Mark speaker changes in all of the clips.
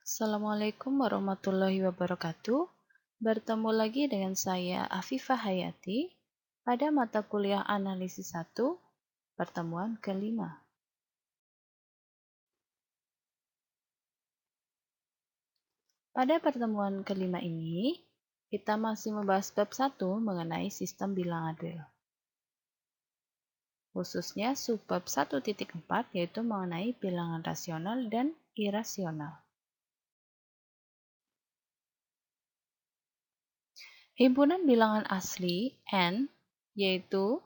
Speaker 1: Assalamualaikum warahmatullahi wabarakatuh. Bertemu lagi dengan saya Afifah Hayati pada mata kuliah Analisis 1, pertemuan kelima. Pada pertemuan kelima ini, kita masih membahas bab 1 mengenai sistem bilangan real. Khususnya subbab 1.4 yaitu mengenai bilangan rasional dan irasional. Himpunan bilangan asli N yaitu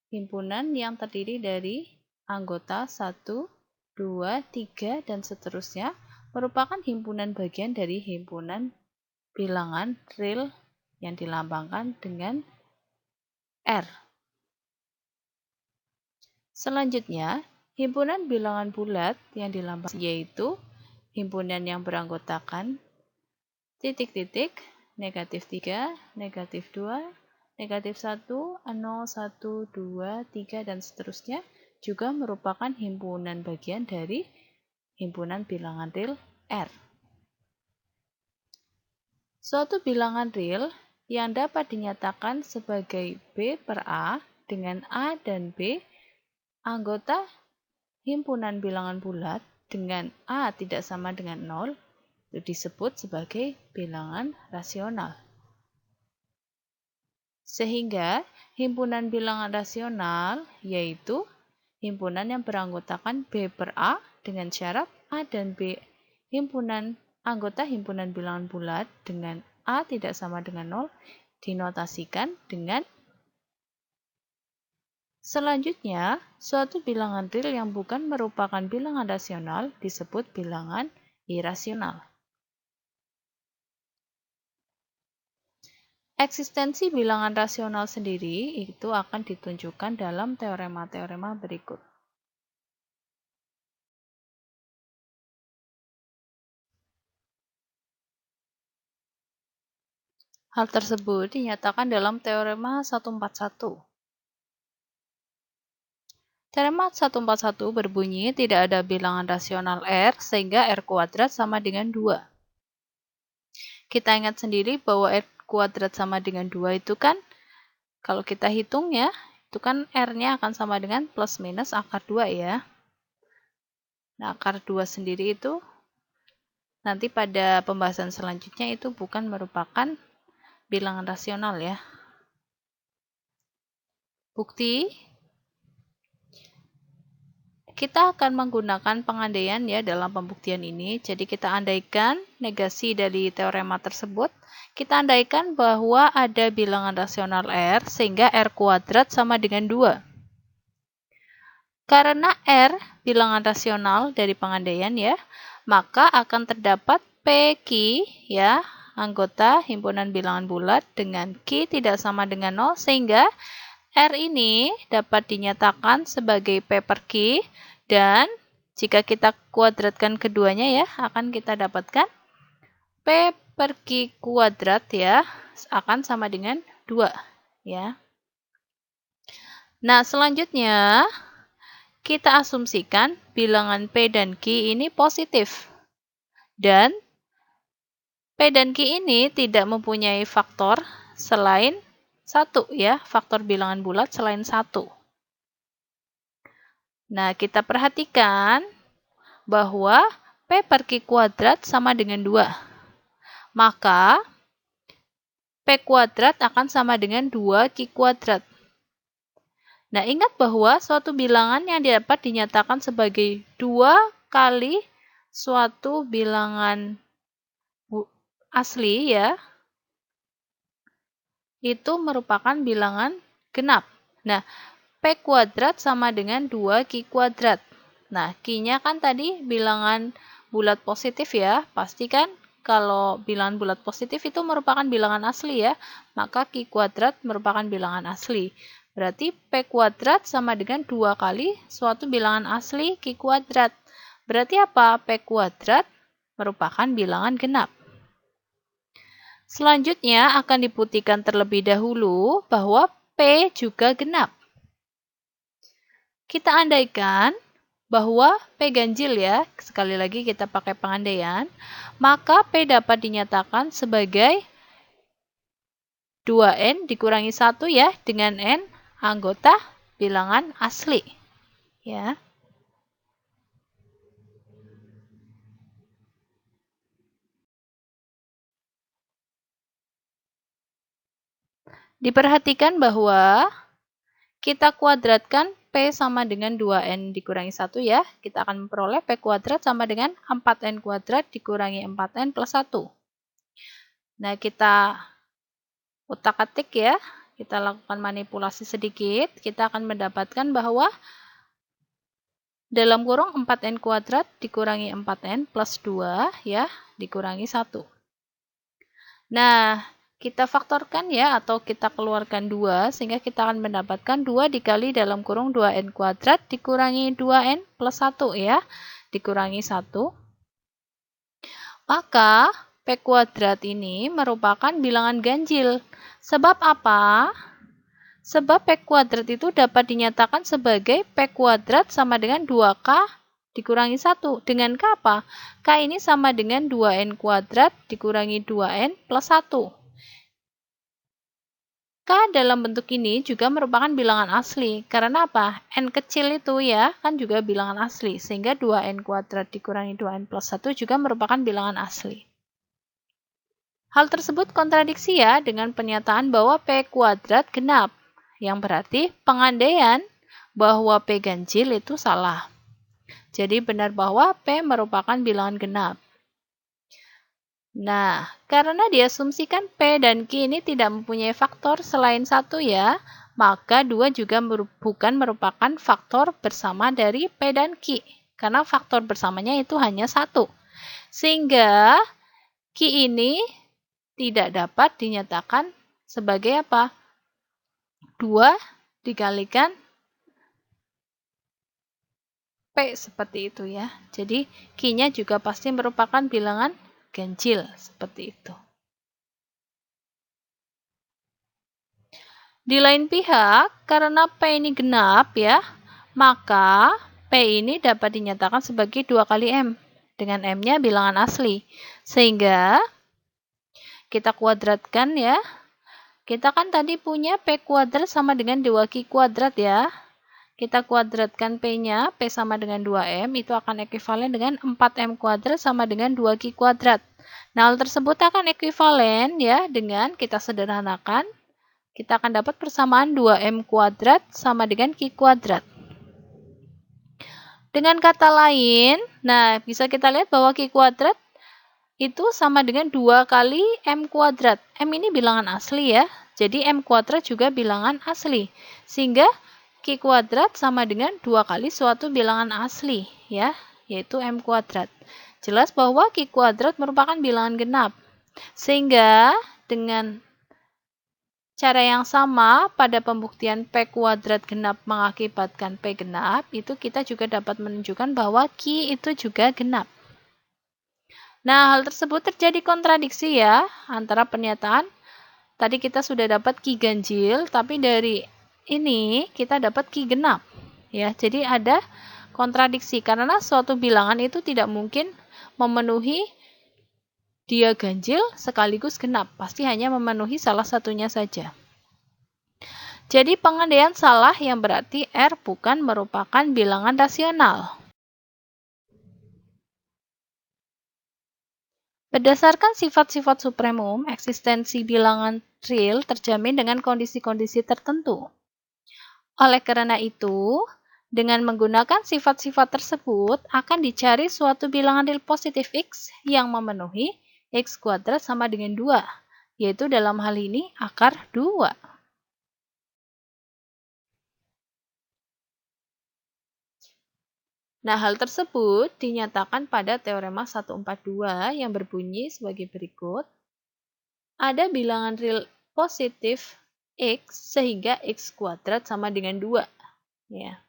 Speaker 1: himpunan yang terdiri dari anggota 1, 2, 3, dan seterusnya merupakan himpunan bagian dari himpunan bilangan real yang dilambangkan dengan R. Selanjutnya, himpunan bilangan bulat yang dilambangkan yaitu himpunan yang beranggotakan titik-titik, negatif 3, negatif 2, negatif 1, 0, 1, 2, 3, dan seterusnya juga merupakan himpunan bagian dari himpunan bilangan real R. Suatu bilangan real yang dapat dinyatakan sebagai B per A dengan A dan B anggota himpunan bilangan bulat dengan A tidak sama dengan 0 itu disebut sebagai bilangan rasional. Sehingga himpunan bilangan rasional yaitu himpunan yang beranggotakan B per A dengan syarat A dan B anggota himpunan bilangan bulat dengan A tidak sama dengan 0 dinotasikan dengan selanjutnya suatu bilangan real yang bukan merupakan bilangan rasional disebut bilangan irasional. Eksistensi bilangan rasional sendiri itu akan ditunjukkan dalam teorema-teorema berikut. Hal tersebut dinyatakan dalam teorema 141. Teorema 141 berbunyi tidak ada bilangan rasional R sehingga R kuadrat sama dengan 2. Kita ingat sendiri bahwa R kuadrat sama dengan 2 itu kan, kalau kita hitung ya, itu kan R-nya akan sama dengan plus minus akar 2 ya. Nah, akar 2 sendiri itu nanti pada pembahasan selanjutnya itu bukan merupakan bilangan rasional ya. Bukti, kita akan menggunakan pengandaian ya dalam pembuktian ini. Jadi kita andaikan negasi dari teorema tersebut. Kita andaikan bahwa ada bilangan rasional R sehingga R kuadrat sama dengan 2. Karena R bilangan rasional dari pengandaian ya, maka akan terdapat PQ ya, anggota himpunan bilangan bulat dengan Q tidak sama dengan 0 sehingga R ini dapat dinyatakan sebagai P per Q dan jika kita kuadratkan keduanya ya, akan kita dapatkan P per Q kuadrat ya, akan sama dengan 2 ya. Nah, selanjutnya kita asumsikan bilangan P dan Q ini positif. Dan P dan Q ini tidak mempunyai faktor selain 1 ya, faktor bilangan bulat selain 1. Nah, kita perhatikan bahwa P per Q kuadrat sama dengan 2. Maka P kuadrat akan sama dengan 2Q kuadrat. Nah, ingat bahwa suatu bilangan yang dapat dinyatakan sebagai 2 kali suatu bilangan asli ya, itu merupakan bilangan genap. Nah, P kuadrat sama dengan 2Q kuadrat. Nah, Q-nya kan tadi bilangan bulat positif ya, pastikan kalau bilangan bulat positif itu merupakan bilangan asli ya, maka Q kuadrat merupakan bilangan asli. Berarti P kuadrat sama dengan 2 kali suatu bilangan asli Q kuadrat. Berarti apa? P kuadrat merupakan bilangan genap. Selanjutnya akan dibuktikan terlebih dahulu bahwa P juga genap. Kita andaikan bahwa P ganjil ya, sekali lagi kita pakai pengandaian, maka P dapat dinyatakan sebagai 2N dikurangi 1 ya, dengan N anggota bilangan asli. Ya. Diperhatikan bahwa kita kuadratkan P sama dengan 2N dikurangi 1 ya. Kita akan memperoleh P kuadrat sama dengan 4N kuadrat dikurangi 4N plus 1. Nah, kita utak-atik ya. Kita lakukan manipulasi sedikit. Kita akan mendapatkan bahwa dalam kurung 4N kuadrat dikurangi 4N plus 2 ya, dikurangi 1. Nah, kita faktorkan ya, atau kita keluarkan 2, sehingga kita akan mendapatkan 2 dikali dalam kurung 2N kuadrat dikurangi 2N plus 1 ya, dikurangi 1. Maka, P kuadrat ini merupakan bilangan ganjil. Sebab apa? Sebab P kuadrat itu dapat dinyatakan sebagai P kuadrat sama dengan 2K dikurangi 1. Dengan K apa? K ini sama dengan 2N kuadrat dikurangi 2N plus 1. K dalam bentuk ini juga merupakan bilangan asli. Karena apa? N kecil itu ya, kan juga bilangan asli. Sehingga 2N kuadrat dikurangi 2N plus 1 juga merupakan bilangan asli. Hal tersebut kontradiksi ya dengan pernyataan bahwa P kuadrat genap. Yang berarti pengandaian bahwa P ganjil itu salah. Jadi benar bahwa P merupakan bilangan genap. Nah, karena diasumsikan P dan Q ini tidak mempunyai faktor selain 1 ya, maka 2 juga bukan merupakan faktor bersama dari P dan Q. Karena faktor bersamanya itu hanya 1. Sehingga Q ini tidak dapat dinyatakan sebagai apa? 2 dikalikan P seperti itu ya. Jadi Q-nya juga pasti merupakan bilangan ganjil seperti itu. Di lain pihak, karena P ini genap ya, maka P ini dapat dinyatakan sebagai 2 kali M. Dengan M-nya bilangan asli. Sehingga kita kuadratkan ya. Kita kan tadi punya P kuadrat sama dengan 2Q kuadrat ya. Kita kuadratkan P-nya, P sama dengan 2M, itu akan ekuivalen dengan 4M kuadrat sama dengan 2Q kuadrat. Nah, hal tersebut akan ekuivalen ya dengan kita sederhanakan. Kita akan dapat persamaan 2M kuadrat sama dengan Q kuadrat. Dengan kata lain, nah bisa kita lihat bahwa Q kuadrat itu sama dengan 2 kali M kuadrat. M ini bilangan asli ya, jadi M kuadrat juga bilangan asli. Sehingga Q kuadrat sama dengan 2 kali suatu bilangan asli ya, yaitu M kuadrat. Jelas bahwa Q kuadrat merupakan bilangan genap. Sehingga dengan cara yang sama pada pembuktian P kuadrat genap mengakibatkan P genap, itu kita juga dapat menunjukkan bahwa Q itu juga genap. Nah, hal tersebut terjadi kontradiksi ya antara pernyataan tadi kita sudah dapat Q ganjil, tapi dari ini kita dapat Q genap. Ya, jadi ada kontradiksi karena suatu bilangan itu tidak mungkin memenuhi dia ganjil sekaligus genap, pasti hanya memenuhi salah satunya saja. Jadi pengandaian salah yang berarti R bukan merupakan bilangan rasional. Berdasarkan sifat-sifat supremum, eksistensi bilangan real terjamin dengan kondisi-kondisi tertentu. Oleh karena itu, dengan menggunakan sifat-sifat tersebut, akan dicari suatu bilangan real positif X yang memenuhi X kuadrat sama dengan 2, yaitu dalam hal ini akar 2. Nah, hal tersebut dinyatakan pada teorema 142 yang berbunyi sebagai berikut. Ada bilangan real positif X sehingga X kuadrat sama dengan 2. Ya.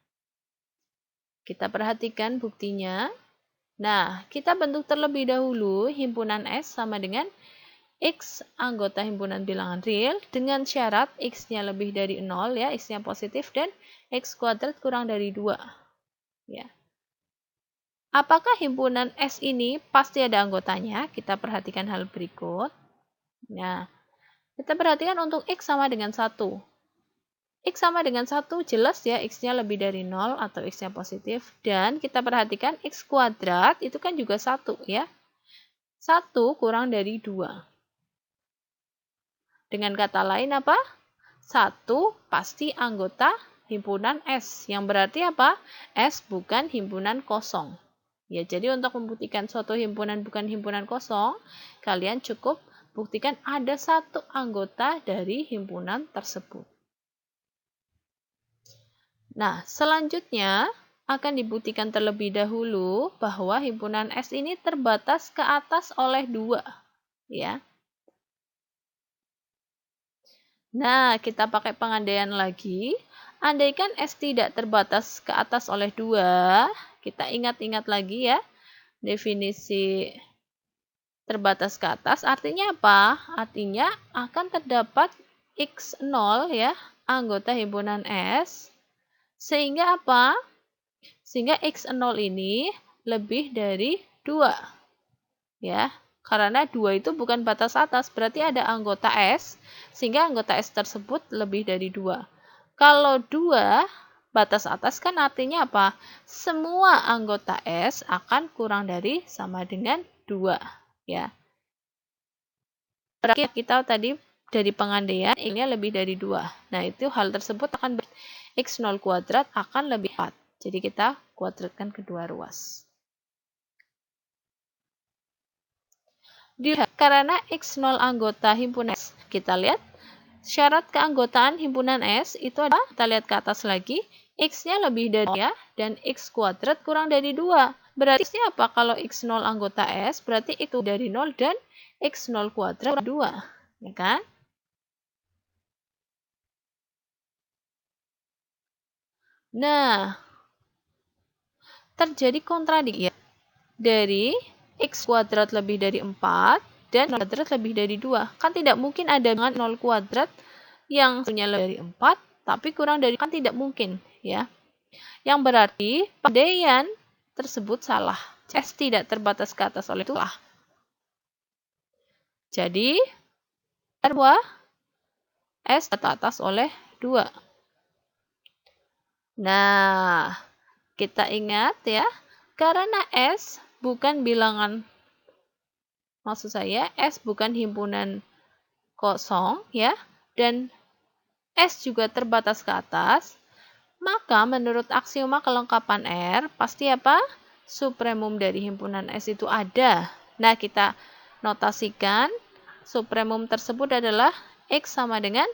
Speaker 1: Kita perhatikan buktinya. Nah, kita bentuk terlebih dahulu himpunan S sama dengan X anggota himpunan bilangan real dengan syarat X-nya lebih dari 0 ya, X-nya positif dan X kuadrat kurang dari 2. Ya. Apakah himpunan S ini pasti ada anggotanya? Kita perhatikan hal berikut. Nah, kita perhatikan untuk X sama dengan 1. X sama dengan 1 jelas ya, X-nya lebih dari 0 atau X-nya positif. Dan kita perhatikan X kuadrat itu kan juga 1 ya. 1 kurang dari 2. Dengan kata lain apa? 1 pasti anggota himpunan S. Yang berarti apa? S bukan himpunan kosong. Ya, jadi untuk membuktikan suatu himpunan bukan himpunan kosong, kalian cukup buktikan ada satu anggota dari himpunan tersebut. Nah, selanjutnya akan dibuktikan terlebih dahulu bahwa himpunan S ini terbatas ke atas oleh 2. Ya. Nah, kita pakai pengandaian lagi. Andaikan S tidak terbatas ke atas oleh 2, kita ingat-ingat lagi ya. Definisi terbatas ke atas artinya apa? Artinya akan terdapat X0 ya, anggota himpunan S. Sehingga apa? Sehingga X0 ini lebih dari 2. Ya, karena 2 itu bukan batas atas, berarti ada anggota S, sehingga anggota S tersebut lebih dari 2. Kalau 2 batas atas kan artinya apa? Semua anggota S akan kurang dari sama dengan 2. Ya. Berarti kita tadi dari pengandaian ini lebih dari 2. Nah, itu hal tersebut akan X0 kuadrat akan lebih 4. Jadi kita kuadratkan kedua ruas. Karena X0 anggota himpunan S, kita lihat syarat keanggotaan himpunan S itu adalah, kita lihat ke atas lagi, X-nya lebih dari 2 dan X kuadrat kurang dari 2. Berarti X-nya apa? Kalau X0 anggota S, berarti X dari 0 dan X0 kuadrat 2. Ya kan? Nah, terjadi kontradiksi ya. Dari X kuadrat lebih dari 4 dan kuadrat lebih dari 2. Kan tidak mungkin ada dengan 0 kuadrat yang punya lebih dari 4, tapi kurang dari, kan tidak mungkin ya. Yang berarti pengandaian tersebut salah. S tidak terbatas ke atas oleh 2. Jadi, bahwa S ke atas oleh 2. Nah, kita ingat ya, karena S bukan bilangan, maksud saya S bukan himpunan kosong ya, dan S juga terbatas ke atas, maka menurut aksioma kelengkapan R, pasti apa? Supremum dari himpunan S itu ada. Nah, kita notasikan supremum tersebut adalah X sama dengan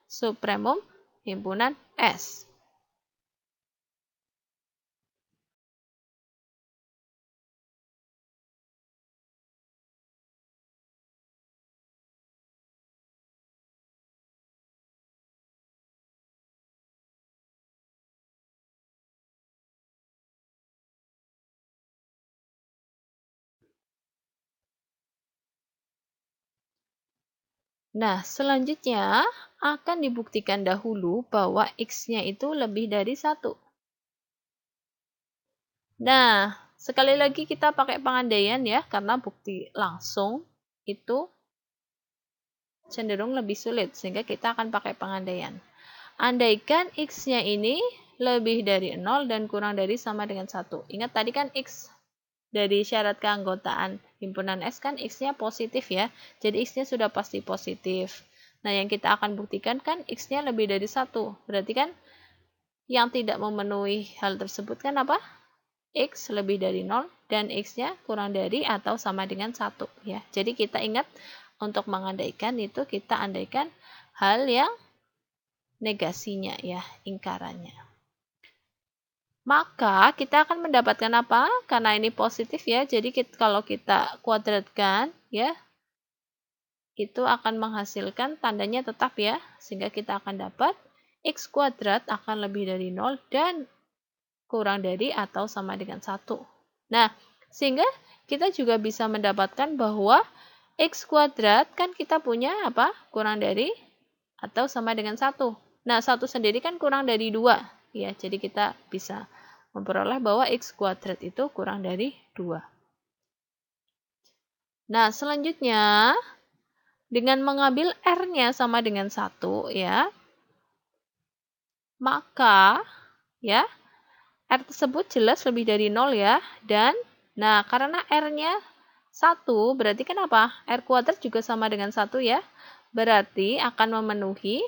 Speaker 1: supremum himpunan S. Nah, selanjutnya akan dibuktikan dahulu bahwa X-nya itu lebih dari 1. Nah, sekali lagi kita pakai pengandaian ya, karena bukti langsung itu cenderung lebih sulit, sehingga kita akan pakai pengandaian. Andaikan X-nya ini lebih dari 0 dan kurang dari sama dengan 1. Ingat tadi kan X dari syarat keanggotaan himpunan S kan X-nya positif ya. Jadi X-nya sudah pasti positif. Nah, yang kita akan buktikan kan X-nya lebih dari 1. Berarti kan yang tidak memenuhi hal tersebut kan apa? X lebih dari 0 dan X-nya kurang dari atau sama dengan 1 ya. Jadi kita ingat untuk mengandaikan itu kita andaikan hal yang negasinya ya, ingkarannya. Maka kita akan mendapatkan apa? Karena ini positif ya, jadi kalau kita kuadratkan ya, itu akan menghasilkan tandanya tetap ya, sehingga kita akan dapat X kuadrat akan lebih dari 0 dan kurang dari atau sama dengan 1. Nah, sehingga kita juga bisa mendapatkan bahwa X kuadrat kan kita punya apa? Kurang dari atau sama dengan 1. Nah, 1 sendiri kan kurang dari 2. Ya, jadi kita bisa memperoleh bahwa X kuadrat itu kurang dari 2. Nah, selanjutnya, dengan mengambil R-nya sama dengan 1, ya, maka, ya, R tersebut jelas lebih dari 0 ya, dan, nah, karena R-nya 1, berarti kan apa? R kuadrat juga sama dengan 1 ya, berarti akan memenuhi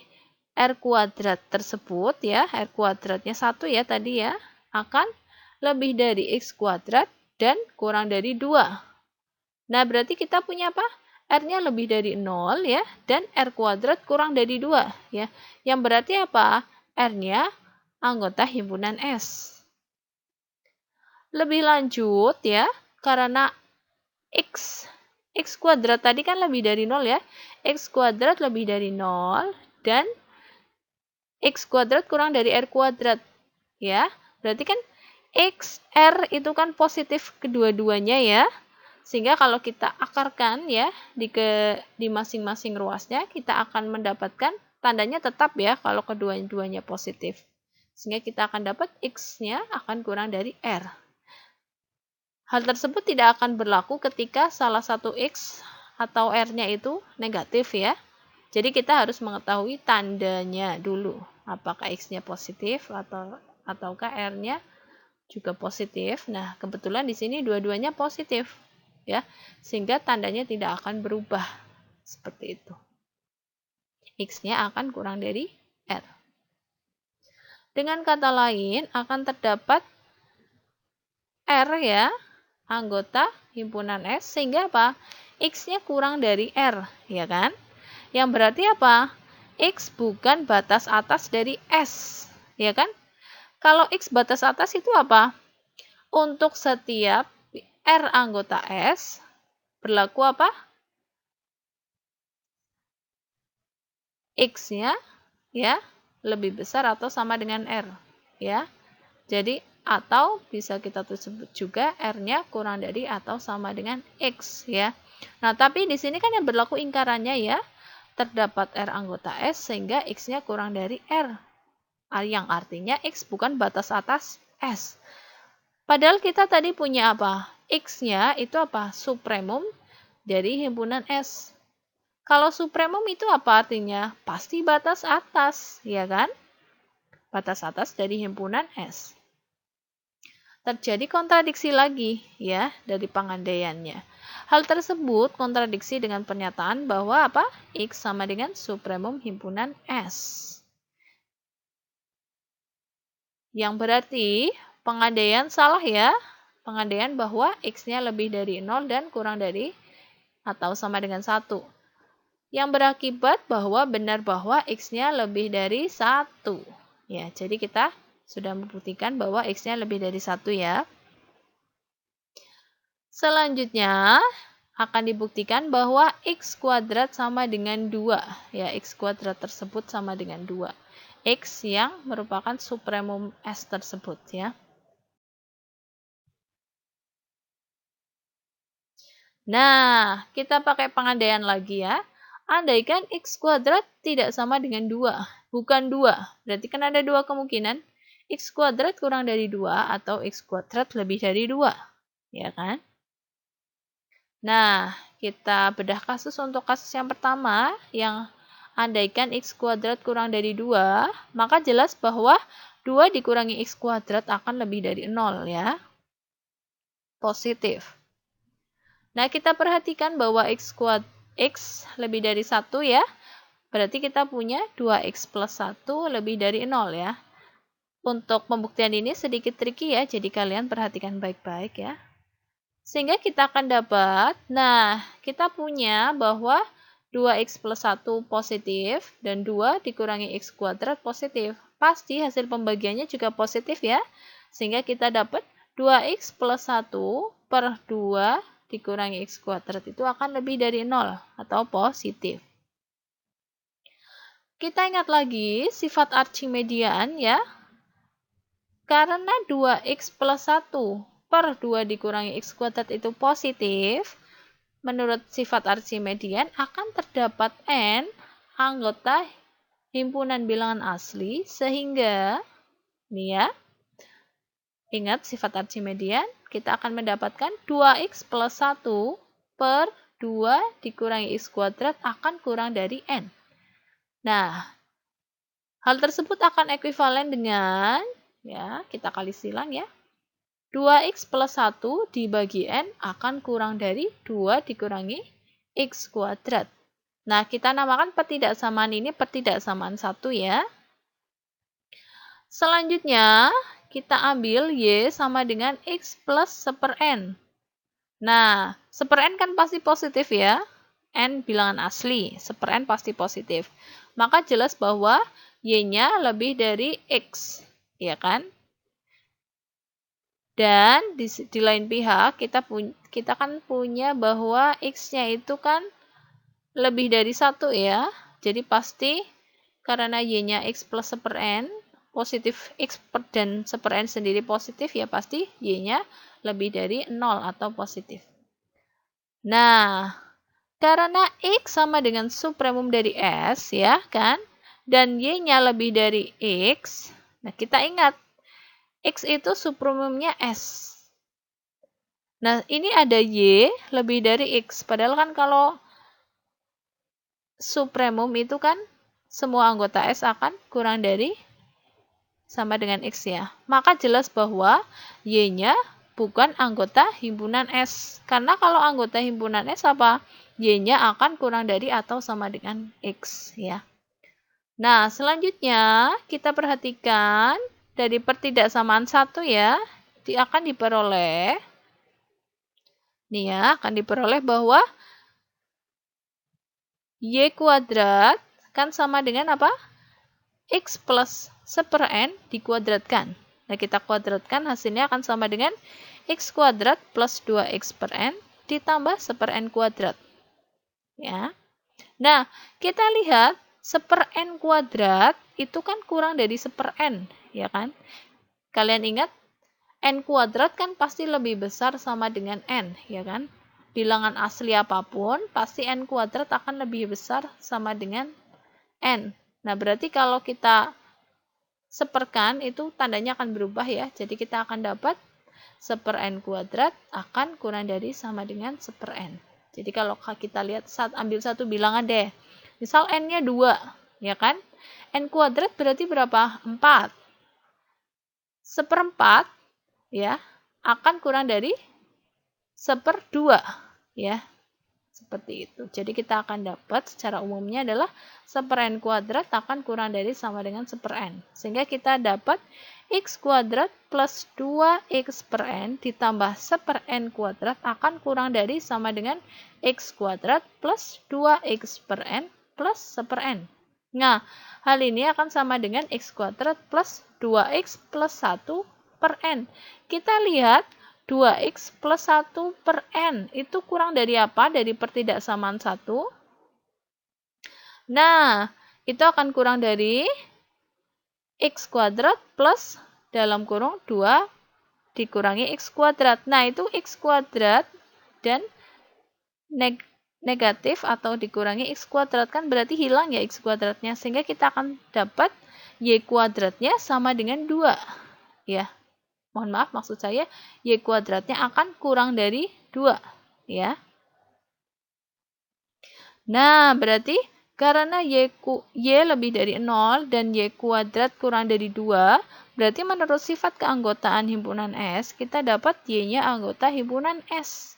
Speaker 1: R kuadrat tersebut ya, R kuadratnya 1 ya tadi ya, akan lebih dari X kuadrat dan kurang dari 2. Nah, berarti kita punya apa? R-nya lebih dari 0 ya, dan R kuadrat kurang dari 2 ya. Yang berarti apa? R-nya anggota himpunan S. Lebih lanjut ya, karena X kuadrat tadi kan lebih dari 0 ya. X kuadrat lebih dari 0 dan X kuadrat kurang dari R kuadrat. Ya, berarti kan X, R itu kan positif kedua-duanya ya. Sehingga kalau kita akarkan ya di masing-masing ruasnya, kita akan mendapatkan tandanya tetap ya kalau kedua-duanya positif. Sehingga kita akan dapat X-nya akan kurang dari R. Hal tersebut tidak akan berlaku ketika salah satu X atau R-nya itu negatif ya. Jadi kita harus mengetahui tandanya dulu. Apakah X-nya positif ataukah R-nya juga positif. Nah, kebetulan di sini dua-duanya positif ya. Sehingga tandanya tidak akan berubah seperti itu. X-nya akan kurang dari R. Dengan kata lain akan terdapat R ya, anggota himpunan S, sehingga apa? X-nya kurang dari R, ya kan? Yang berarti apa? X bukan batas atas dari S, ya kan? Kalau X batas atas itu apa? Untuk setiap R anggota S, berlaku apa? X-nya ya lebih besar atau sama dengan R, ya. Jadi atau bisa kita sebut juga R-nya kurang dari atau sama dengan X ya. Nah, tapi di sini kan yang berlaku ingkarannya ya, terdapat R anggota S sehingga X-nya kurang dari R. Yang artinya X bukan batas atas S. Padahal kita tadi punya apa? X-nya itu apa? Supremum dari himpunan S. Kalau supremum itu apa artinya? Pasti batas atas, ya kan? Batas atas dari himpunan S. Terjadi kontradiksi lagi ya dari pengandaiannya. Hal tersebut kontradiksi dengan pernyataan bahwa apa? X sama dengan supremum himpunan S. Yang berarti pengandaian salah ya. Pengandaian bahwa X-nya lebih dari 0 dan kurang dari atau sama dengan 1. Yang berakibat bahwa benar bahwa X-nya lebih dari 1. Ya, jadi kita sudah membuktikan bahwa X-nya lebih dari 1 ya. Selanjutnya akan dibuktikan bahwa X kuadrat sama dengan 2. Ya, X kuadrat tersebut sama dengan 2. X yang merupakan supremum S tersebut ya. Nah, kita pakai pengandaian lagi ya. Andaikan X kuadrat tidak sama dengan 2. Bukan 2. Berarti kan ada dua kemungkinan. X kuadrat kurang dari 2 atau X kuadrat lebih dari 2. Ya kan? Nah, kita bedah kasus untuk kasus yang pertama, yang andaikan X kuadrat kurang dari 2, maka jelas bahwa 2 dikurangi X kuadrat akan lebih dari 0 ya. Positif. Nah, kita perhatikan bahwa X lebih dari 1 ya. Berarti kita punya 2X plus 1 lebih dari 0 ya. Untuk pembuktian ini sedikit tricky ya, jadi kalian perhatikan baik-baik ya. Sehingga kita akan dapat, nah, kita punya bahwa 2X plus 1 positif dan 2 dikurangi X kuadrat positif. Pasti hasil pembagiannya juga positif ya. Sehingga kita dapat 2X plus 1 per 2 dikurangi X kuadrat itu akan lebih dari 0 atau positif. Kita ingat lagi sifat Archimedian ya. Karena 2X plus 1 per 2 dikurangi X kuadrat itu positif, menurut sifat Archimedian akan terdapat N anggota himpunan bilangan asli sehingga nih ya, Ingat sifat Archimedean, kita akan mendapatkan 2x plus 1 per 2 dikurangi x kuadrat akan kurang dari n. Nah, hal tersebut akan ekuivalen dengan, ya, kita kali silang ya, 2x plus 1 dibagi n akan kurang dari 2 dikurangi x kuadrat. Nah, kita namakan pertidaksamaan ini pertidaksamaan 1 ya. Selanjutnya, kita ambil y sama dengan x plus 1/n. Nah, 1/n kan pasti positif ya. N bilangan asli, 1/n pasti positif. Maka jelas bahwa y-nya lebih dari x, ya kan? Dan di lain pihak, kita kan punya bahwa x-nya itu kan lebih dari 1 ya. Jadi pasti karena y-nya x plus 1/n, positif x dan 1/n sendiri positif, ya pasti y-nya lebih dari 0 atau positif. Nah, karena x sama dengan supremum dari S, ya kan? Dan y-nya lebih dari x. Nah, kita ingat, x itu supremumnya S. Nah, ini ada y lebih dari x. Padahal kan kalau supremum itu kan semua anggota S akan kurang dari sama dengan x ya. Maka jelas bahwa y-nya bukan anggota himpunan S. Karena kalau anggota himpunan S apa? Y-nya akan kurang dari atau sama dengan x ya. Nah, selanjutnya kita perhatikan dari pertidaksamaan 1 ya, akan diperoleh nih ya, akan diperoleh bahwa y kuadrat kan sama dengan apa? X plus 1/n dikuadratkan. Nah, kita kuadratkan hasilnya akan sama dengan x kuadrat plus 2x/n ditambah 1/n kuadrat. Ya. Nah, kita lihat 1/n kuadrat itu kan kurang dari 1/n, ya kan? Kalian ingat, n kuadrat kan pasti lebih besar sama dengan n, ya kan? Bilangan asli apapun, pasti n kuadrat akan lebih besar sama dengan n. Nah, berarti kalau kita seperkan, itu tandanya akan berubah ya. Jadi kita akan dapat 1/n kuadrat akan kurang dari sama dengan 1/n. Jadi kalau kita lihat, ambil satu bilangan deh. Misal n-nya 2, ya kan? N kuadrat berarti berapa? 4. 1/4 ya, akan kurang dari 1/2 ya. Seperti itu. Jadi kita akan dapat secara umumnya adalah 1/n kuadrat akan kurang dari sama dengan 1/n. Sehingga kita dapat x kuadrat plus 2x/n ditambah 1/n kuadrat akan kurang dari sama dengan x kuadrat plus 2x/n plus 1/n. Nah, hal ini akan sama dengan x kuadrat plus 2x plus 1/n. Kita lihat 2x plus 1/n itu kurang dari apa? Dari pertidaksamaan 1. Nah, itu akan kurang dari x kuadrat plus dalam kurung 2 dikurangi x kuadrat. Nah, itu x kuadrat dan negatif atau dikurangi x kuadrat kan berarti hilang ya x kuadratnya. Sehingga kita akan dapat y kuadratnya sama dengan 2. Ya. Mohon maaf, maksud saya y kuadratnya akan kurang dari 2, ya. Nah, berarti karena y lebih dari 0 dan y kuadrat kurang dari 2, berarti menurut sifat keanggotaan himpunan S, kita dapat y-nya anggota himpunan S.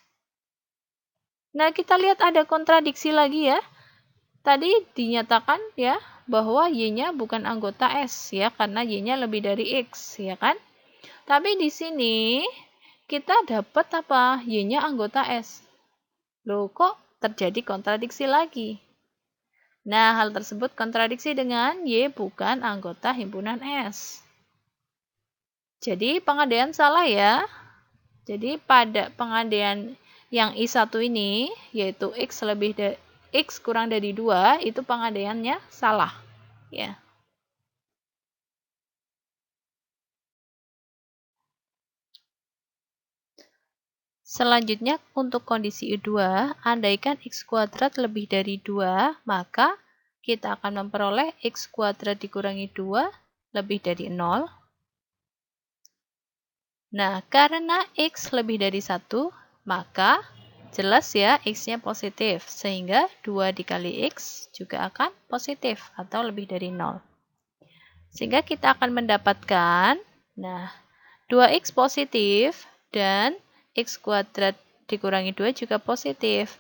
Speaker 1: Nah, kita lihat ada kontradiksi lagi ya. Tadi dinyatakan ya bahwa y-nya bukan anggota S ya, karena y-nya lebih dari x, ya kan? Tapi di sini kita dapat apa? Y-nya anggota S. Loh, kok terjadi kontradiksi lagi? Nah, hal tersebut kontradiksi dengan Y bukan anggota himpunan S. Jadi, pengandaian salah ya. Jadi, pada pengandaian yang I1 ini, yaitu X kurang dari 2, itu pengandaiannya salah. Ya. Selanjutnya, untuk kondisi U2, andaikan x kuadrat lebih dari 2, maka kita akan memperoleh x kuadrat dikurangi 2 lebih dari 0. Nah, karena X lebih dari 1, maka jelas ya X-nya positif. Sehingga 2 dikali X juga akan positif atau lebih dari 0. Sehingga kita akan mendapatkan, nah, 2X positif dan X kuadrat dikurangi 2 juga positif.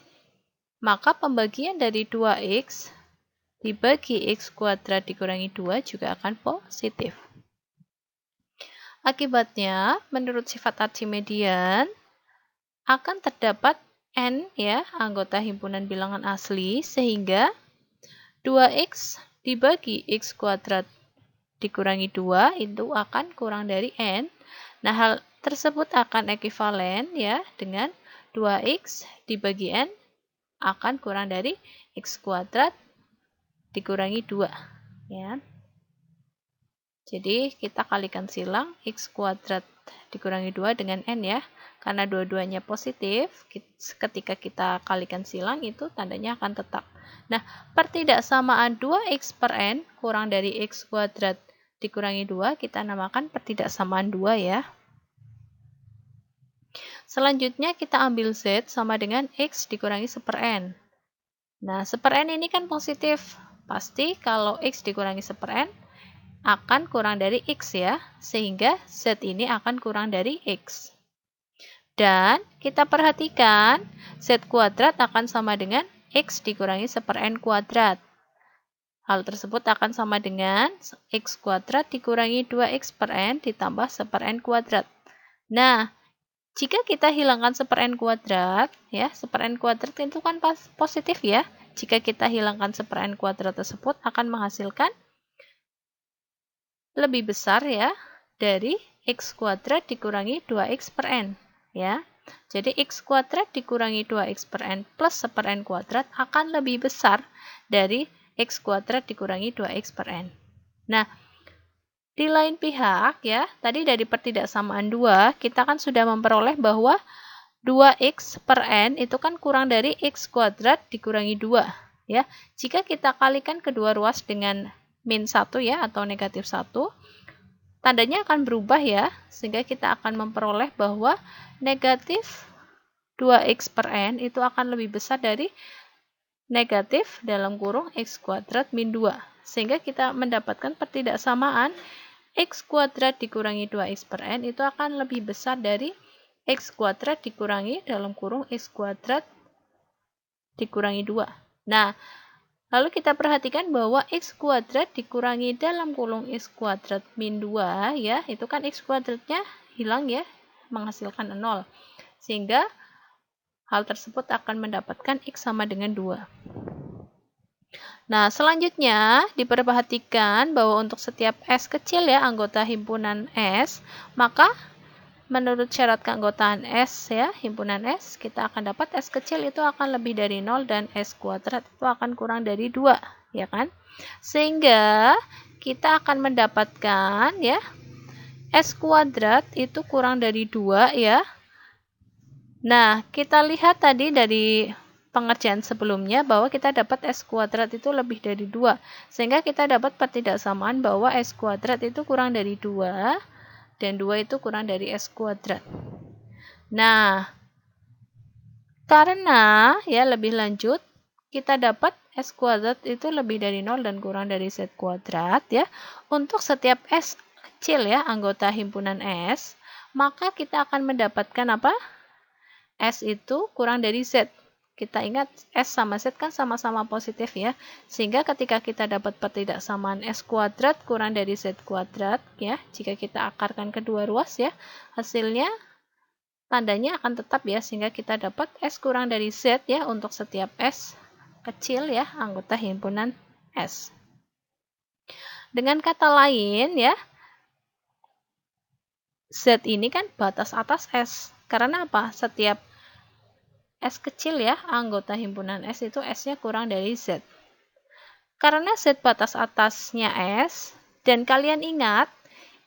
Speaker 1: Maka pembagian dari 2X dibagi X kuadrat dikurangi 2 juga akan positif. Akibatnya, menurut sifat Archimedean, akan terdapat N ya, anggota himpunan bilangan asli, sehingga 2X dibagi X kuadrat dikurangi 2 itu akan kurang dari N. Nah, hal tersebut akan ekivalen ya dengan 2X dibagi N akan kurang dari X kuadrat dikurangi 2 ya. Jadi kita kalikan silang X kuadrat dikurangi 2 dengan N ya. Karena dua-duanya positif, ketika kita kalikan silang itu tandanya akan tetap. Nah, pertidaksamaan 2X per N kurang dari X kuadrat dikurangi 2 kita namakan pertidaksamaan 2 ya. Selanjutnya kita ambil Z sama dengan X dikurangi 1/N. Nah, 1/N ini kan positif. Pasti kalau X dikurangi 1/N akan kurang dari X ya. Sehingga Z ini akan kurang dari X. Dan kita perhatikan Z kuadrat akan sama dengan X dikurangi 1/N kuadrat. Hal tersebut akan sama dengan X kuadrat dikurangi 2X per N ditambah 1/N kuadrat. Nah, jika kita hilangkan 1/N kuadrat, ya, 1/N kuadrat itu kan positif ya. Jika kita hilangkan 1/N kuadrat tersebut akan menghasilkan lebih besar ya dari X kuadrat dikurangi 2X per N. Ya. Jadi X kuadrat dikurangi 2X per N plus 1/N kuadrat akan lebih besar dari X kuadrat dikurangi 2X per N. Nah, di lain pihak ya, tadi dari pertidaksamaan 2, kita kan sudah memperoleh bahwa 2X per N itu kan kurang dari X kuadrat dikurangi 2. Ya. Jika kita kalikan kedua ruas dengan min 1 ya, atau negatif 1, tandanya akan berubah ya, sehingga kita akan memperoleh bahwa negatif 2X per N itu akan lebih besar dari negatif dalam kurung X kuadrat min 2. Sehingga kita mendapatkan pertidaksamaan X kuadrat dikurangi 2X per N itu akan lebih besar dari X kuadrat dikurangi dalam kurung X kuadrat dikurangi 2. Nah, lalu kita perhatikan bahwa X kuadrat dikurangi dalam kurung X kuadrat min 2, ya, itu kan X kuadratnya hilang ya, menghasilkan 0. Sehingga hal tersebut akan mendapatkan X sama dengan 2. Nah, selanjutnya diperhatikan bahwa untuk setiap S kecil ya, anggota himpunan S, maka menurut syarat keanggotaan S ya, himpunan S, kita akan dapat S kecil itu akan lebih dari 0 dan S kuadrat itu akan kurang dari 2, ya kan? Sehingga kita akan mendapatkan ya, S kuadrat itu kurang dari 2 ya. Nah, kita lihat tadi dari pengerjaan sebelumnya bahwa kita dapat S kuadrat itu lebih dari 2. Sehingga kita dapat pertidaksamaan bahwa S kuadrat itu kurang dari 2 dan 2 itu kurang dari S kuadrat. Nah, karena ya lebih lanjut kita dapat S kuadrat itu lebih dari 0 dan kurang dari Z kuadrat ya. Untuk setiap S kecil ya, anggota himpunan S, maka kita akan mendapatkan apa? S itu kurang dari Z. Kita ingat S sama Z kan sama-sama positif ya. Sehingga ketika kita dapat pertidaksamaan S kuadrat kurang dari Z kuadrat ya, jika kita akarkan kedua ruas ya, hasilnya tandanya akan tetap ya, sehingga kita dapat S kurang dari Z ya untuk setiap S kecil ya, anggota himpunan S. Dengan kata lain ya, Z ini kan batas atas S. Karena apa? Setiap S kecil ya, anggota himpunan S itu S-nya kurang dari Z. Karena Z batas atasnya S, dan kalian ingat,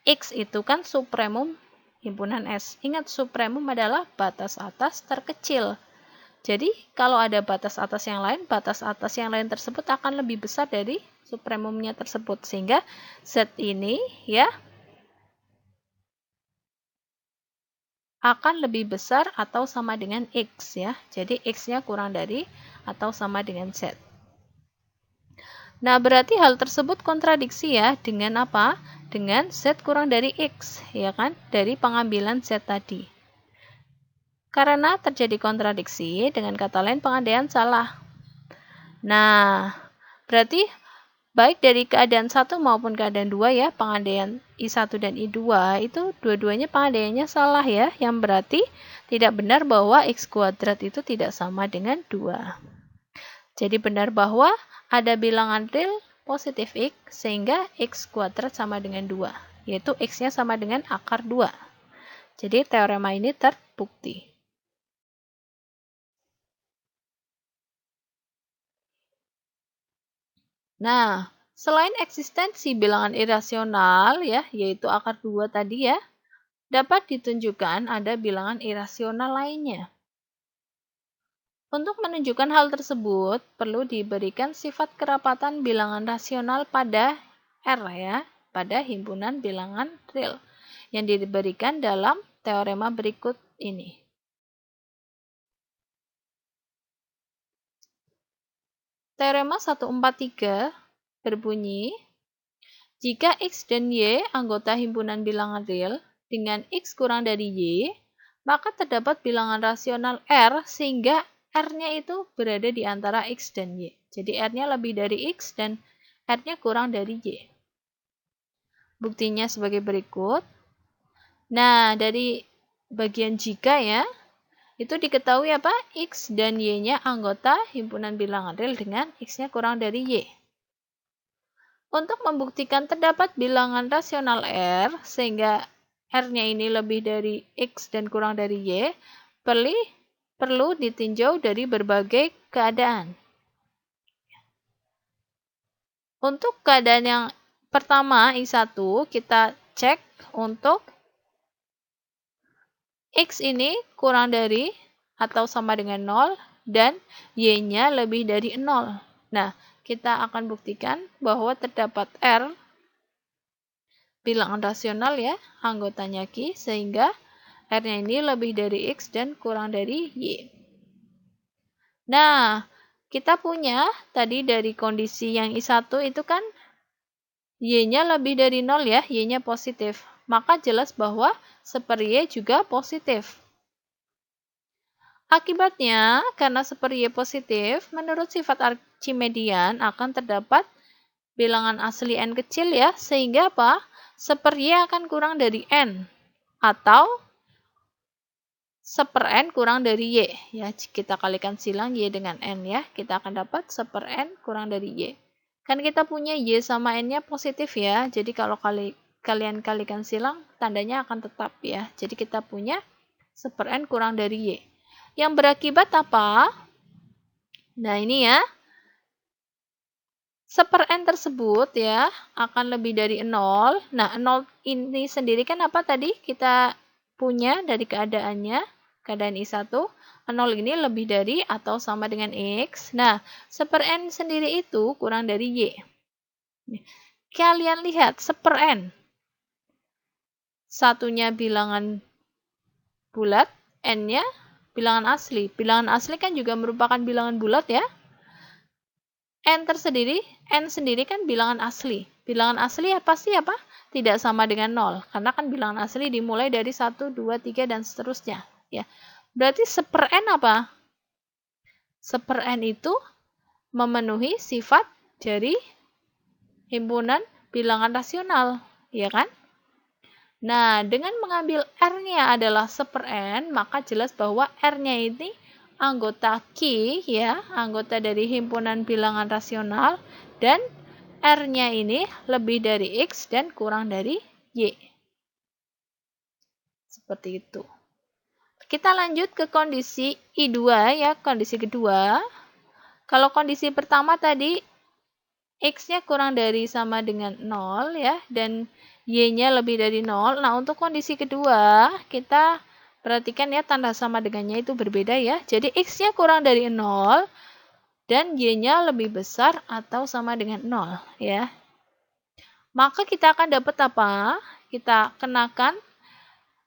Speaker 1: X itu kan supremum himpunan S. Ingat, supremum adalah batas atas terkecil. Jadi, kalau ada batas atas yang lain tersebut akan lebih besar dari supremumnya tersebut. Sehingga Z ini, ya, akan lebih besar atau sama dengan X ya. Jadi X-nya kurang dari atau sama dengan Z. Nah, berarti hal tersebut kontradiksi ya dengan apa? Dengan Z kurang dari X, ya kan? Dari pengambilan Z tadi. Karena terjadi kontradiksi, dengan kata lain pengandaian salah. Nah, berarti baik dari keadaan 1 maupun keadaan 2 ya, pengandaian I1 dan I2 itu dua-duanya pengandaiannya salah ya, yang berarti tidak benar bahwa X kuadrat itu tidak sama dengan 2. Jadi benar bahwa ada bilangan real positif X sehingga X kuadrat sama dengan 2, yaitu X-nya sama dengan akar 2. Jadi teorema ini terbukti. Nah, selain eksistensi bilangan irasional ya, yaitu akar 2 tadi ya, dapat ditunjukkan ada bilangan irasional lainnya. Untuk menunjukkan hal tersebut, perlu diberikan sifat kerapatan bilangan rasional pada R ya, pada himpunan bilangan real yang diberikan dalam teorema berikut ini. Teorema 143 berbunyi, jika X dan Y anggota himpunan bilangan real dengan X kurang dari Y, maka terdapat bilangan rasional R sehingga R-nya itu berada di antara X dan Y. Jadi R-nya lebih dari X dan R-nya kurang dari Y. Buktinya sebagai berikut. Nah, dari bagian jika ya, itu diketahui apa? X dan Y-nya anggota himpunan bilangan real dengan X-nya kurang dari Y. Untuk membuktikan terdapat bilangan rasional R, sehingga R-nya ini lebih dari X dan kurang dari Y, perlu ditinjau dari berbagai keadaan. Untuk keadaan yang pertama, I1, kita cek untuk X ini kurang dari atau sama dengan 0 dan Y-nya lebih dari 0. Nah, kita akan buktikan bahwa terdapat R bilangan rasional ya, anggotanya Q, sehingga R-nya ini lebih dari X dan kurang dari Y. Nah, kita punya tadi dari kondisi yang I1 itu kan Y-nya lebih dari 0 ya, Y-nya positif. Maka jelas bahwa Y juga positif. Akibatnya, karena Y positif, menurut sifat Archimedian akan terdapat bilangan asli N kecil ya, sehingga apa? Y akan kurang dari N, atau N kurang dari Y. Ya, kita kalikan silang Y dengan N ya, kita akan dapat N kurang dari Y. Kan kita punya Y sama N-nya positif ya, jadi kalau kalian kalikan silang, tandanya akan tetap ya. Jadi kita punya N kurang dari Y. Yang berakibat apa? Nah, ini ya. N tersebut ya akan lebih dari 0. Nah, 0 ini sendiri kan apa tadi? Kita punya dari keadaannya, keadaan I1. 0 ini lebih dari atau sama dengan X. Nah, N sendiri itu kurang dari Y. Kalian lihat, N. Satunya bilangan bulat, N-nya bilangan asli. Bilangan asli kan juga merupakan bilangan bulat ya. N sendiri kan bilangan asli. Bilangan asli ya pasti apa? Tidak sama dengan 0. Karena kan bilangan asli dimulai dari 1, 2, 3, dan seterusnya. Ya. Berarti N apa? N itu memenuhi sifat dari himpunan bilangan rasional. Ya kan? Nah, dengan mengambil R-nya adalah N, maka jelas bahwa R-nya ini anggota Q, ya, anggota dari himpunan bilangan rasional, dan R-nya ini lebih dari X dan kurang dari Y. Seperti itu. Kita lanjut ke kondisi I2, ya, kondisi kedua. Kalau kondisi pertama tadi, X-nya kurang dari sama dengan 0, ya, dan Y-nya lebih dari 0. Nah, untuk kondisi kedua, kita perhatikan ya, tanda sama dengannya itu berbeda ya. Jadi, X-nya kurang dari 0, dan Y-nya lebih besar atau sama dengan 0. Ya. Maka kita akan dapat apa? Kita kenakan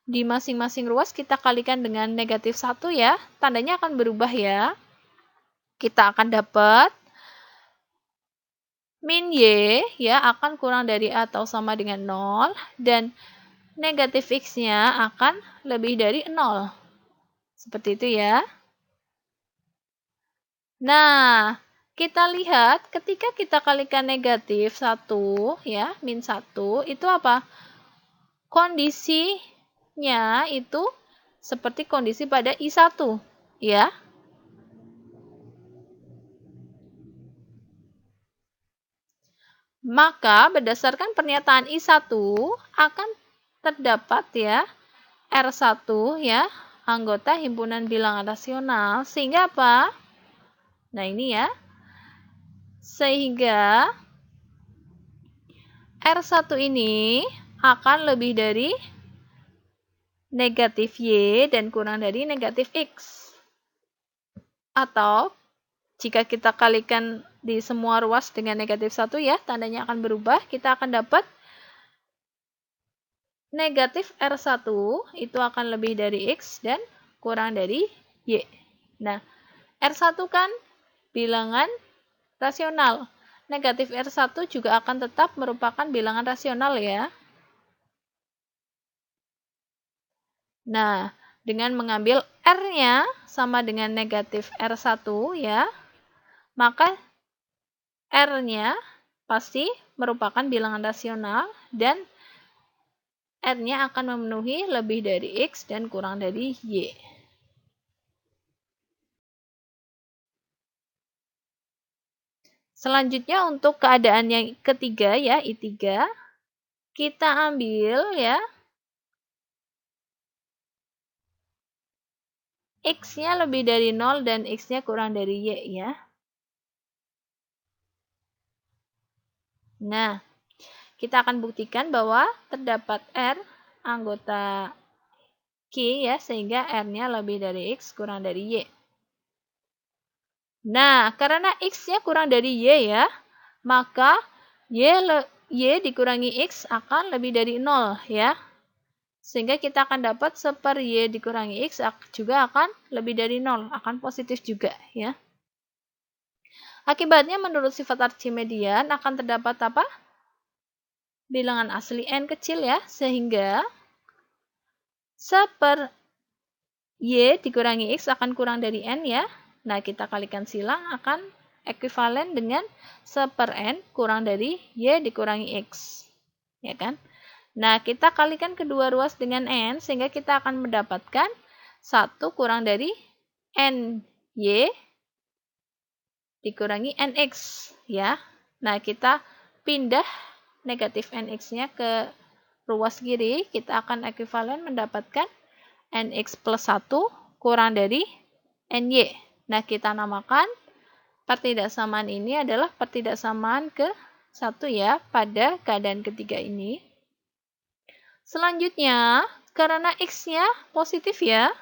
Speaker 1: di masing-masing ruas kita kalikan dengan negatif 1 ya, tandanya akan berubah ya. Kita akan dapat min Y ya akan kurang dari atau sama dengan 0 dan negatif X-nya akan lebih dari 0. Seperti itu ya. Nah, kita lihat ketika kita kalikan negatif 1 ya, min 1 itu apa? Kondisinya itu seperti kondisi pada I1 ya. Maka berdasarkan pernyataan I1 akan terdapat ya R1 ya, anggota himpunan bilangan rasional, sehingga apa? Nah, ini ya. Sehingga R1 ini akan lebih dari negatif Y dan kurang dari negatif X. Atau jika kita kalikan di semua ruas dengan negatif 1 ya, tandanya akan berubah. Kita akan dapat negatif R1 itu akan lebih dari X dan kurang dari Y. Nah, R1 kan bilangan rasional. Negatif R1 juga akan tetap merupakan bilangan rasional ya. Nah, dengan mengambil R-nya sama dengan negatif R1 ya, maka R-nya pasti merupakan bilangan rasional dan R-nya akan memenuhi lebih dari X dan kurang dari Y. Selanjutnya untuk keadaan yang ketiga ya, I3, kita ambil ya X-nya lebih dari 0 dan X-nya kurang dari Y ya. Nah, kita akan buktikan bahwa terdapat R anggota Q ya, sehingga R-nya lebih dari X kurang dari Y. Nah, karena X-nya kurang dari Y ya, maka Y dikurangi X akan lebih dari 0 ya. Sehingga kita akan dapat 1/, Y dikurangi X juga akan lebih dari 0, akan positif juga ya. Akibatnya menurut sifat Archimedean akan terdapat apa? Bilangan asli N kecil ya, sehingga 1/, Y dikurangi X akan kurang dari N ya. Nah, kita kalikan silang akan ekuivalen dengan 1/N kurang dari Y dikurangi X. Ya kan? Nah, kita kalikan kedua ruas dengan N, sehingga kita akan mendapatkan 1 kurang dari NY dikurangi NX. Ya. Nah, kita pindah negatif NX-nya ke ruas kiri, kita akan ekuivalen mendapatkan NX plus 1 kurang dari NY. Nah, kita namakan pertidaksamaan ini adalah pertidaksamaan ke-1 ya, pada keadaan ketiga ini. Selanjutnya, karena X-nya positif ya,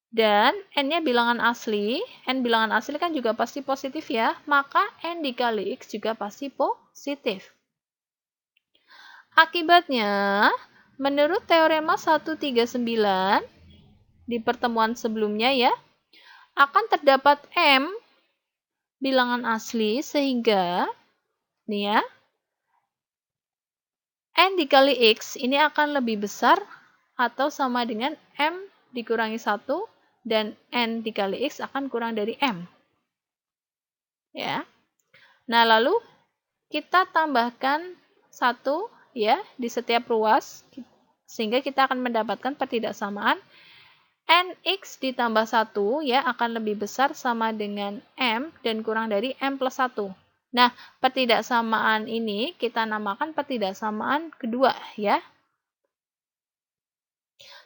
Speaker 1: dan N-nya bilangan asli, N bilangan asli kan juga pasti positif ya, maka N dikali X juga pasti positif. Akibatnya, menurut teorema 139, di pertemuan sebelumnya ya, akan terdapat M bilangan asli sehingga, nih ya, N dikali X ini akan lebih besar atau sama dengan M dikurangi 1 dan N dikali X akan kurang dari M. Ya. Nah, lalu kita tambahkan 1 ya di setiap ruas sehingga kita akan mendapatkan pertidaksamaan NX ditambah 1 ya akan lebih besar sama dengan M dan kurang dari M plus 1. Nah, pertidaksamaan ini kita namakan pertidaksamaan kedua ya.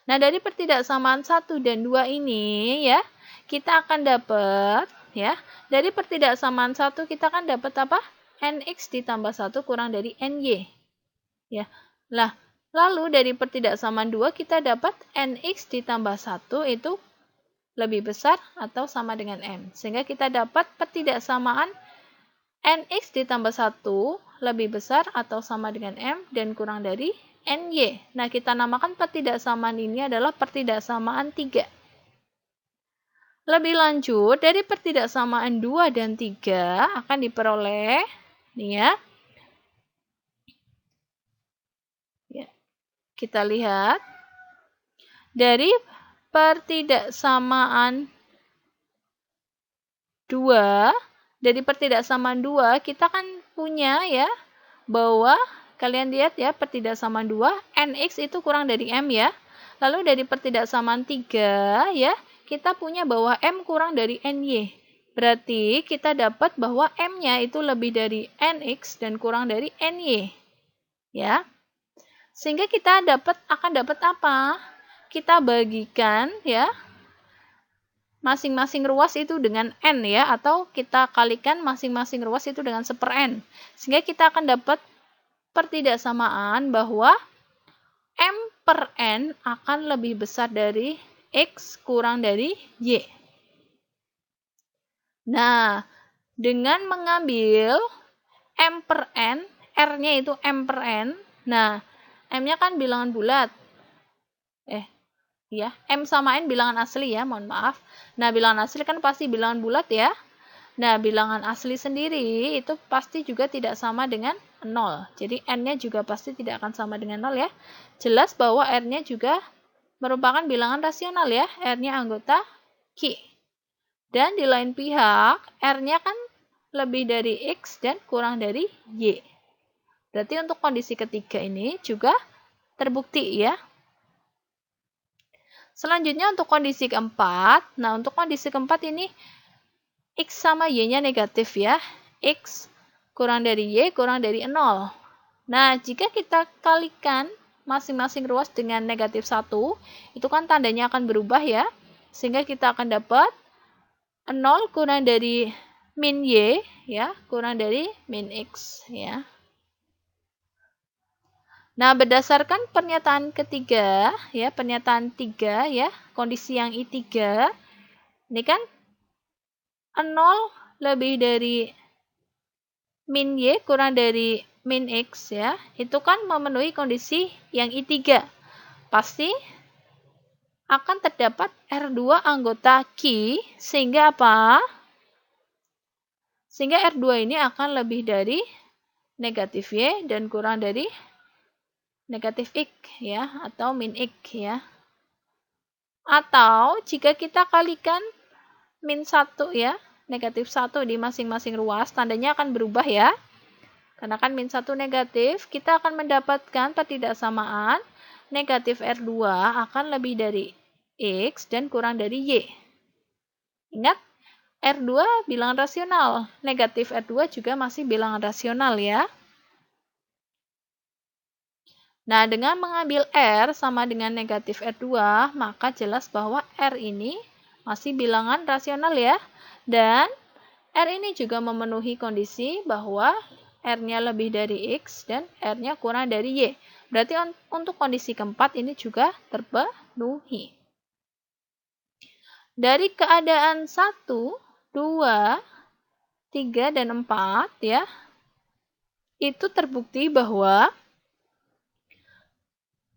Speaker 1: Nah, dari pertidaksamaan 1 dan 2 ini ya, kita akan dapat ya, dari pertidaksamaan 1 kita akan dapat apa? NX ditambah 1 kurang dari NY. Ya. Lah, lalu dari pertidaksamaan 2 kita dapat NX ditambah 1 itu lebih besar atau sama dengan M. Sehingga kita dapat pertidaksamaan NX ditambah 1 lebih besar atau sama dengan M dan kurang dari NY. Nah, kita namakan pertidaksamaan ini adalah pertidaksamaan 3. Lebih lanjut, dari pertidaksamaan 2 dan 3 akan diperoleh, nih ya. Kita lihat, dari pertidaksamaan 2, kita kan punya ya, bahwa kalian lihat ya, pertidaksamaan 2, NX itu kurang dari M ya. Lalu dari pertidaksamaan 3 ya, kita punya bahwa M kurang dari NY. Berarti kita dapat bahwa M-nya itu lebih dari NX dan kurang dari NY. Ya. Sehingga kita akan dapat apa? Kita bagikan ya, masing-masing ruas itu dengan N ya, atau kita kalikan masing-masing ruas itu dengan 1/N. Sehingga kita akan dapat pertidaksamaan bahwa M per N akan lebih besar dari X kurang dari Y. Nah, dengan mengambil M per N, R-nya itu M per N. Nah, M-nya kan bilangan bulat. Ya, M sama N bilangan asli ya, mohon maaf. Nah, bilangan asli kan pasti bilangan bulat ya. Nah, bilangan asli sendiri itu pasti juga tidak sama dengan 0. Jadi, N-nya juga pasti tidak akan sama dengan 0 ya. Jelas bahwa R-nya juga merupakan bilangan rasional ya. R-nya anggota Q. Dan di lain pihak, R-nya kan lebih dari X dan kurang dari Y. Berarti untuk kondisi ketiga ini juga terbukti ya. Selanjutnya untuk kondisi keempat. Nah, untuk kondisi keempat ini X sama Y-nya negatif ya. X kurang dari Y kurang dari 0. Nah, jika kita kalikan masing-masing ruas dengan negatif 1, itu kan tandanya akan berubah ya. Sehingga kita akan dapat 0 kurang dari min Y ya, kurang dari min X ya. Nah, berdasarkan pernyataan ketiga ya, pernyataan 3 ya, kondisi yang I3, ini kan 0 lebih dari min Y kurang dari min X ya, itu kan memenuhi kondisi yang I3. Pasti akan terdapat R2 anggota Q, sehingga apa? Sehingga R2 ini akan lebih dari negatif Y dan kurang dari negatif X ya, atau min X ya. Atau jika kita kalikan min 1 ya, negatif 1 di masing-masing ruas, tandanya akan berubah ya. Karena kan min 1 negatif, kita akan mendapatkan pertidaksamaan negatif R2 akan lebih dari X dan kurang dari Y. Ingat, R2 bilangan rasional, negatif R2 juga masih bilangan rasional ya. Nah, dengan mengambil R sama dengan negatif R2, maka jelas bahwa R ini masih bilangan rasional ya. Dan R ini juga memenuhi kondisi bahwa R-nya lebih dari X dan R-nya kurang dari Y. Berarti untuk kondisi keempat ini juga terpenuhi. Dari keadaan 1, 2, 3, dan 4 ya, itu terbukti bahwa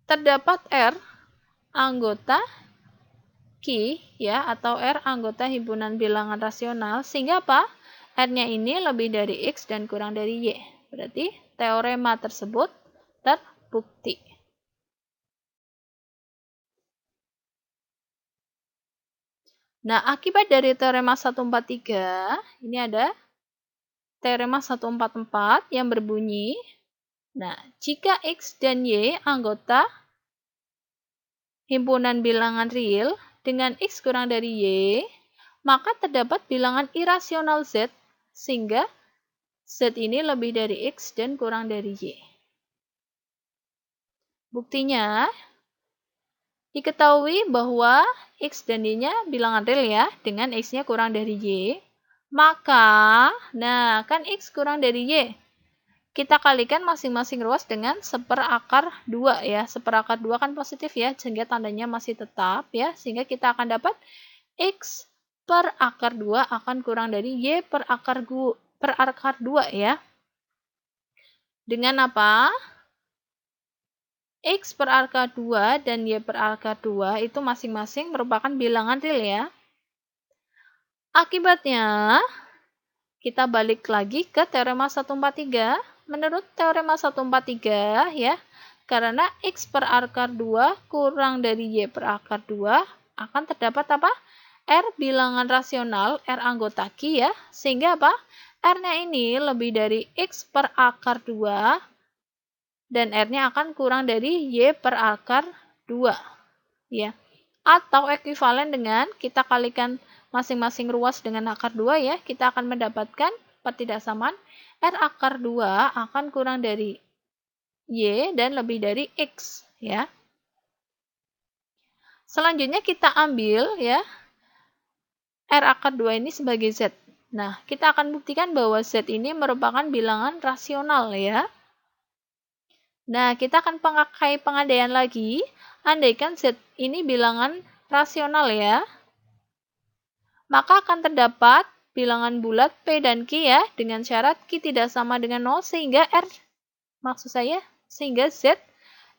Speaker 1: terdapat R anggota Q ya, atau R anggota himpunan bilangan rasional, sehingga apa? R-nya ini lebih dari X dan kurang dari Y. Berarti teorema tersebut terbukti. Nah, akibat dari teorema 143, ini ada teorema 144 yang berbunyi, nah, jika X dan Y anggota himpunan bilangan real dengan X kurang dari Y, maka terdapat bilangan irasional Z, sehingga Z ini lebih dari X dan kurang dari Y. Buktinya, diketahui bahwa X dan Y-nya bilangan real ya, dengan X-nya kurang dari Y, maka, nah, kan X kurang dari Y. Kita kalikan masing-masing ruas dengan 1/2 ya. 1/2 kan positif ya, sehingga tandanya masih tetap ya. Sehingga kita akan dapat X per akar 2 akan kurang dari Y per akar 2 ya. Dengan apa? X per akar 2 dan Y per akar 2 itu masing-masing merupakan bilangan real ya. Akibatnya, kita balik lagi ke teorema 143. Menurut teorema 143 ya, karena X per akar 2 kurang dari Y per akar 2 akan terdapat apa? R bilangan rasional, R anggota Q ya. Sehingga apa? R-nya ini lebih dari X per akar 2 dan R-nya akan kurang dari Y per akar 2 ya. Atau ekuivalen dengan kita kalikan masing-masing ruas dengan akar 2 ya, kita akan mendapatkan pertidaksamaan R akar 2 akan kurang dari Y dan lebih dari X ya. Selanjutnya kita ambil ya R akar 2 ini sebagai Z. Nah, kita akan buktikan bahwa Z ini merupakan bilangan rasional ya. Nah, kita akan pakai pengandaian lagi. Andaikan Z ini bilangan rasional ya. Maka akan terdapat bilangan bulat P dan Q ya, dengan syarat Q tidak sama dengan 0 sehingga sehingga Z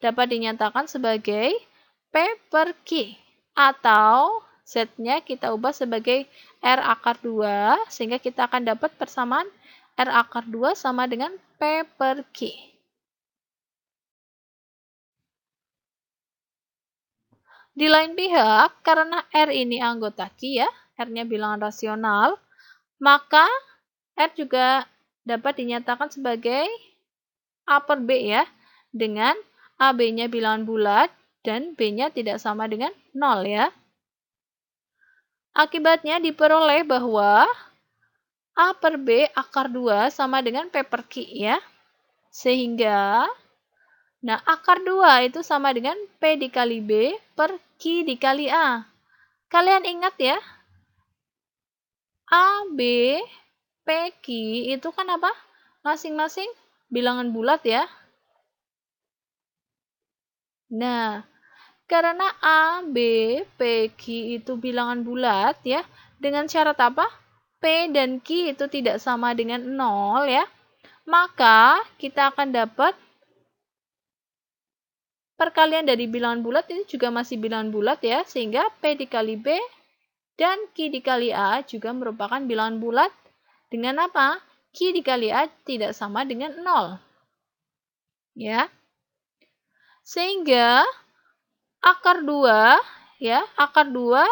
Speaker 1: dapat dinyatakan sebagai P per Q. Atau Z-nya kita ubah sebagai R akar 2, sehingga kita akan dapat persamaan R akar 2 sama dengan P per Q. Di lain pihak, karena R ini anggota Q ya, R-nya bilangan rasional, maka R juga dapat dinyatakan sebagai A per B ya, dengan AB-nya bilangan bulat dan B-nya tidak sama dengan 0 ya. Akibatnya diperoleh bahwa A per B akar 2 sama dengan P per Q ya. Sehingga, nah akar 2 itu sama dengan P dikali B per Q dikali A. Kalian ingat ya, A, B, P, Q itu kan apa? Masing-masing bilangan bulat ya. Nah, karena A, B, P, Q itu bilangan bulat ya, dengan syarat apa? P dan Q itu tidak sama dengan 0 ya, maka kita akan dapat perkalian dari bilangan bulat ini juga masih bilangan bulat ya, sehingga P dikali B dan Q dikali A juga merupakan bilangan bulat dengan apa? Q dikali A tidak sama dengan 0. Ya. Sehingga akar 2 ya, akar 2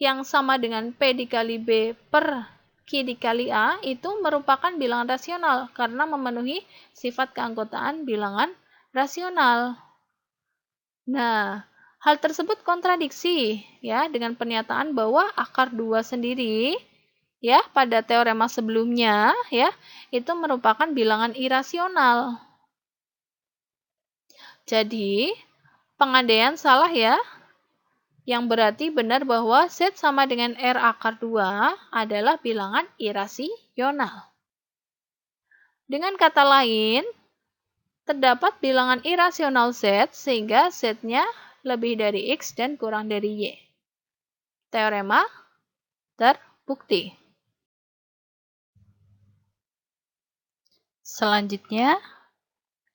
Speaker 1: yang sama dengan P dikali B per Q dikali A itu merupakan bilangan rasional karena memenuhi sifat keanggotaan bilangan rasional. Nah, hal tersebut kontradiksi ya dengan pernyataan bahwa akar 2 sendiri ya pada teorema sebelumnya ya itu merupakan bilangan irasional. Jadi, pengandaian salah ya. Yang berarti benar bahwa Z sama dengan R akar 2 adalah bilangan irasional. Dengan kata lain, terdapat bilangan irasional Z sehingga Z-nya lebih dari X dan kurang dari Y. Teorema terbukti. Selanjutnya,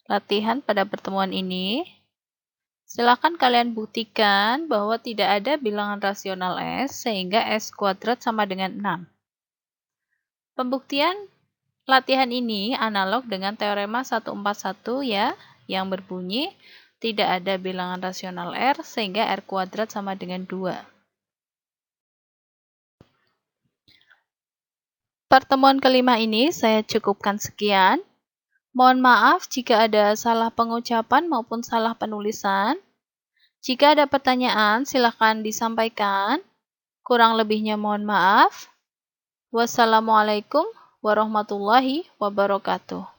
Speaker 1: latihan pada pertemuan ini. Silakan kalian buktikan bahwa tidak ada bilangan rasional S sehingga S kuadrat sama dengan 6. Pembuktian latihan ini analog dengan teorema 141 ya, yang berbunyi tidak ada bilangan rasional R sehingga R kuadrat sama dengan 2. Pertemuan kelima ini saya cukupkan sekian. Mohon maaf jika ada salah pengucapan maupun salah penulisan. Jika ada pertanyaan, silakan disampaikan. Kurang lebihnya mohon maaf. Wassalamualaikum warahmatullahi wabarakatuh.